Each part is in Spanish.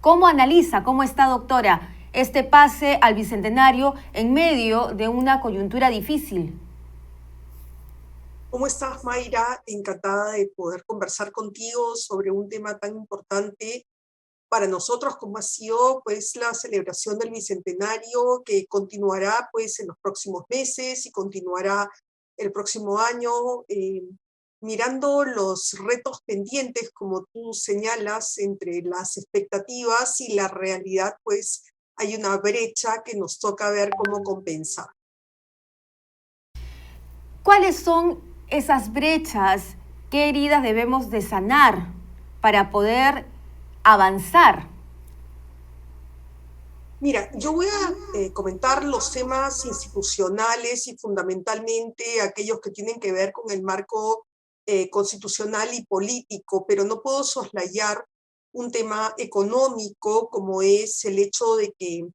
¿Cómo analiza, cómo está, doctora, este pase al Bicentenario en medio de una coyuntura difícil? ¿Cómo estás, Mayra? Encantada de poder conversar contigo sobre un tema tan importante para nosotros como ha sido pues la celebración del Bicentenario, que continuará pues en los próximos meses y continuará el próximo año, mirando los retos pendientes, como tú señalas, entre las expectativas y la realidad, pues hay una brecha que nos toca ver cómo compensar. ¿Cuáles son esas brechas? ¿Qué heridas debemos de sanar para poder avanzar? Mira, yo voy a comentar los temas institucionales y fundamentalmente aquellos que tienen que ver con el marco constitucional y político, pero no puedo soslayar un tema económico como es el hecho de que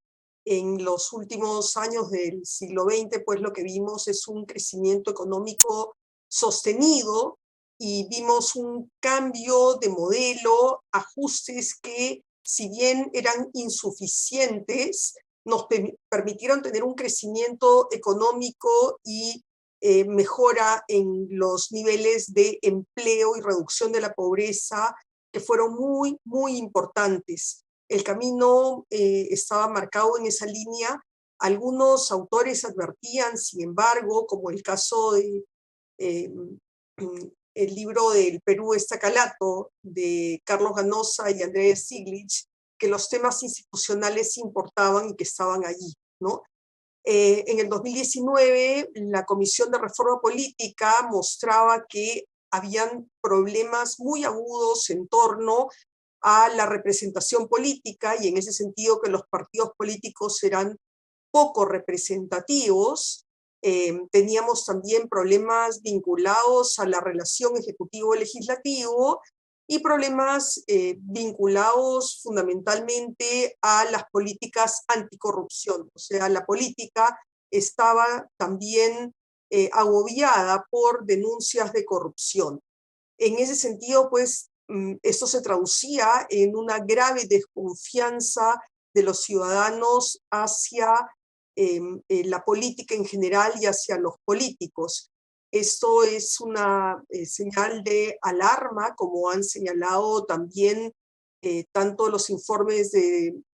en los últimos años del siglo XX, pues lo que vimos es un crecimiento económico sostenido y vimos un cambio de modelo, ajustes que si bien eran insuficientes, nos permitieron tener un crecimiento económico y mejora en los niveles de empleo y reducción de la pobreza, que fueron muy, muy importantes. El camino estaba marcado en esa línea. Algunos autores advertían, sin embargo, como el caso de eh, el libro del Perú está calato, de Carlos Ganosa y Andrés Siglich, que los temas institucionales importaban y que estaban allí, ¿no? En el 2019, la Comisión de Reforma Política mostraba que habían problemas muy agudos en torno a la representación política y en ese sentido que los partidos políticos eran poco representativos. Teníamos también problemas vinculados a la relación ejecutivo-legislativo y problemas vinculados fundamentalmente a las políticas anticorrupción. O sea, la política estaba también agobiada por denuncias de corrupción. En ese sentido, pues, esto se traducía en una grave desconfianza de los ciudadanos hacia la política en general y hacia los políticos. Esto es una señal de alarma, como han señalado también tanto los informes del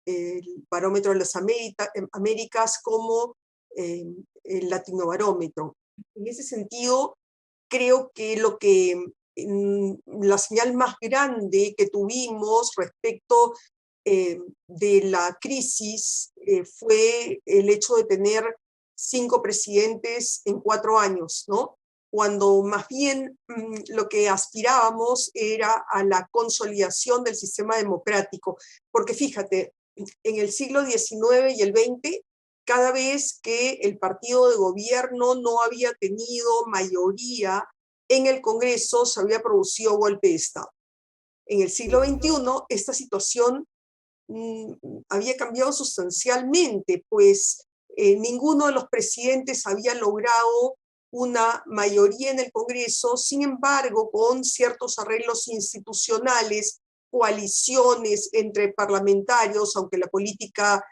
Barómetro de las Américas como el Latinobarómetro. En ese sentido, creo que la señal más grande que tuvimos respecto de la crisis fue el hecho de tener 5 presidentes en 4 años, ¿no? Cuando más bien lo que aspirábamos era a la consolidación del sistema democrático, porque fíjate, en el siglo XIX y el XX, cada vez que el partido de gobierno no había tenido mayoría en el Congreso, se había producido golpe de Estado. En el siglo XXI, esta situación había cambiado sustancialmente, pues ninguno de los presidentes había logrado una mayoría en el Congreso, sin embargo, con ciertos arreglos institucionales, coaliciones entre parlamentarios, aunque la política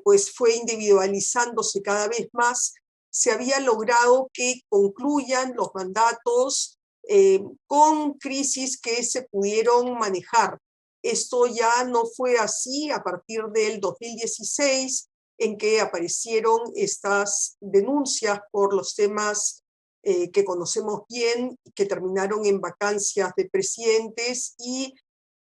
pues fue individualizándose cada vez más, se había logrado que concluyan los mandatos con crisis que se pudieron manejar. Esto ya no fue así a partir del 2016, en que aparecieron estas denuncias por los temas que conocemos bien, que terminaron en vacancias de presidentes y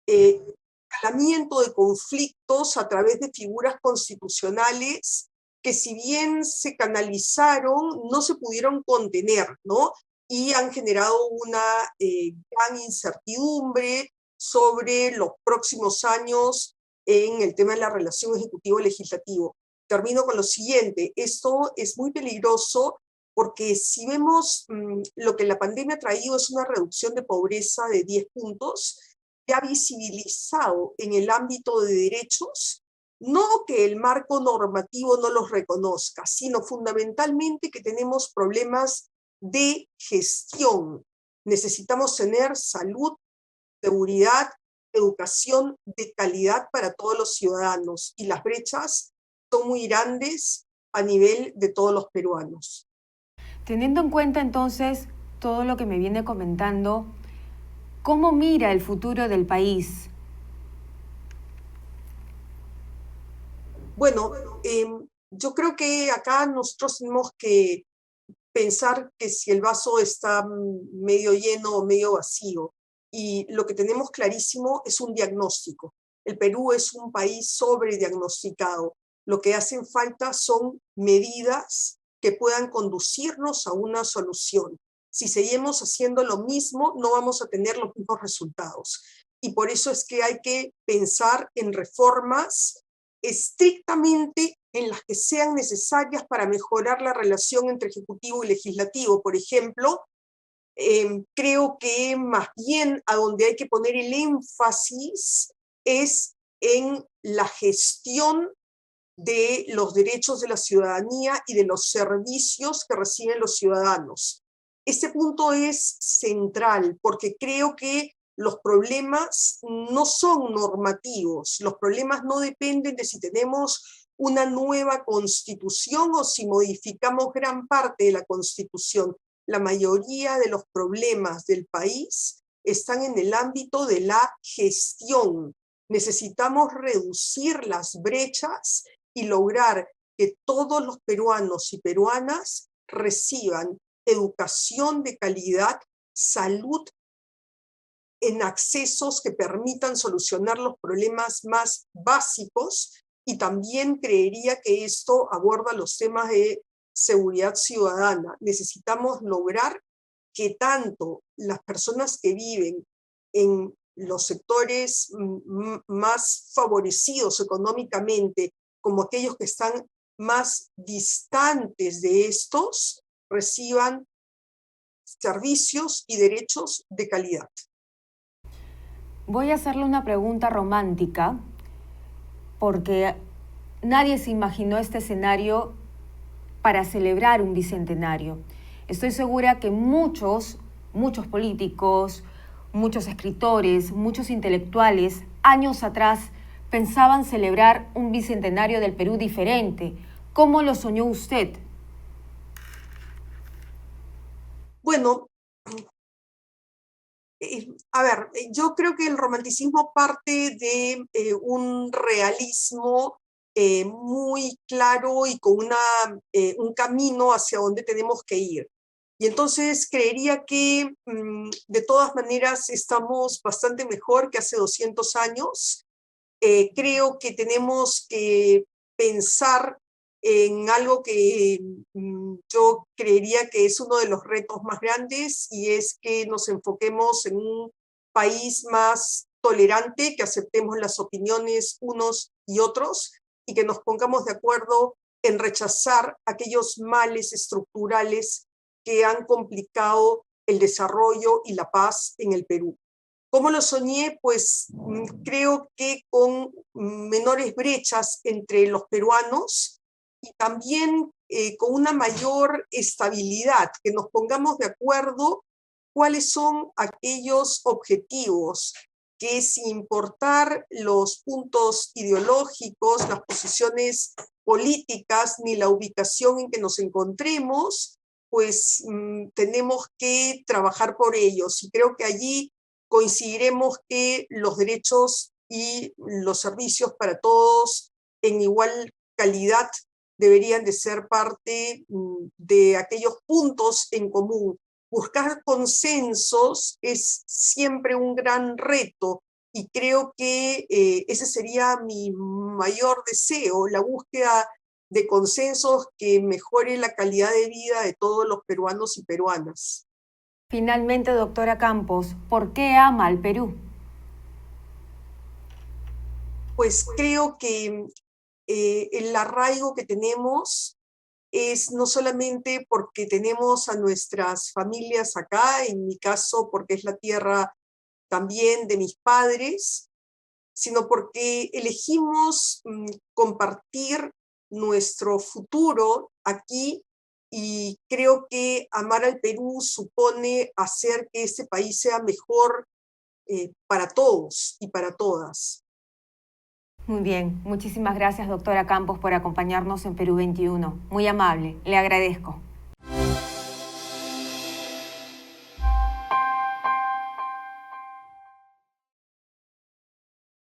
escalamiento de conflictos a través de figuras constitucionales que si bien se canalizaron, no se pudieron contener, ¿no? Y han generado una gran incertidumbre sobre los próximos años en el tema de la relación ejecutivo-legislativo. Termino con lo siguiente, esto es muy peligroso porque si vemos lo que la pandemia ha traído es una reducción de pobreza de 10 puntos, que ha visibilizado en el ámbito de derechos, no que el marco normativo no los reconozca, sino fundamentalmente que tenemos problemas de gestión. Necesitamos tener salud, seguridad, educación de calidad para todos los ciudadanos y las brechas son muy grandes a nivel de todos los peruanos. Teniendo en cuenta entonces todo lo que me viene comentando, ¿cómo mira el futuro del país? Bueno, yo creo que acá nosotros tenemos que pensar que si el vaso está medio lleno o medio vacío. Y lo que tenemos clarísimo es un diagnóstico. El Perú es un país sobrediagnosticado. Lo que hacen falta son medidas que puedan conducirnos a una solución. Si seguimos haciendo lo mismo, no vamos a tener los mismos resultados. Y por eso es que hay que pensar en reformas estrictamente en las que sean necesarias para mejorar la relación entre ejecutivo y legislativo. Por ejemplo, creo que más bien a donde hay que poner el énfasis es en la gestión de los derechos de la ciudadanía y de los servicios que reciben los ciudadanos. Este punto es central porque creo que los problemas no son normativos, los problemas no dependen de si tenemos una nueva constitución o si modificamos gran parte de la constitución. La mayoría de los problemas del país están en el ámbito de la gestión. Necesitamos reducir las brechas y lograr que todos los peruanos y peruanas reciban educación de calidad, salud en accesos que permitan solucionar los problemas más básicos, y también creería que esto aborda los temas de seguridad ciudadana. Necesitamos lograr que tanto las personas que viven en los sectores más favorecidos económicamente como aquellos que están más distantes de estos reciban servicios y derechos de calidad. Voy a hacerle una pregunta romántica porque nadie se imaginó este escenario para celebrar un bicentenario. Estoy segura que muchos políticos, muchos escritores, muchos intelectuales, años atrás pensaban celebrar un bicentenario del Perú diferente. ¿Cómo lo soñó usted? Bueno, a ver, yo creo que el romanticismo parte de un realismo muy claro y con un camino hacia donde tenemos que ir. Y entonces creería que de todas maneras estamos bastante mejor que hace 200 años. Creo que tenemos que pensar en algo que yo creería que es uno de los retos más grandes, y es que nos enfoquemos en un país más tolerante, que aceptemos las opiniones unos y otros y que nos pongamos de acuerdo en rechazar aquellos males estructurales que han complicado el desarrollo y la paz en el Perú. ¿Cómo lo soñé? Pues creo que con menores brechas entre los peruanos y también con una mayor estabilidad, que nos pongamos de acuerdo cuáles son aquellos objetivos que, sin importar los puntos ideológicos, las posiciones políticas ni la ubicación en que nos encontremos, pues tenemos que trabajar por ellos. Y creo que allí coincidiremos que los derechos y los servicios para todos en igual calidad deberían de ser parte de aquellos puntos en común. Buscar consensos es siempre un gran reto y creo que ese sería mi mayor deseo, la búsqueda de consensos que mejore la calidad de vida de todos los peruanos y peruanas. Finalmente, doctora Campos, ¿por qué ama al Perú? Pues creo que el arraigo que tenemos es no solamente porque tenemos a nuestras familias acá, en mi caso porque es la tierra también de mis padres, sino porque elegimos compartir nuestro futuro aquí, y creo que amar al Perú supone hacer que este país sea mejor para todos y para todas. Muy bien, muchísimas gracias, doctora Campos, por acompañarnos en Perú 21. Muy amable, le agradezco.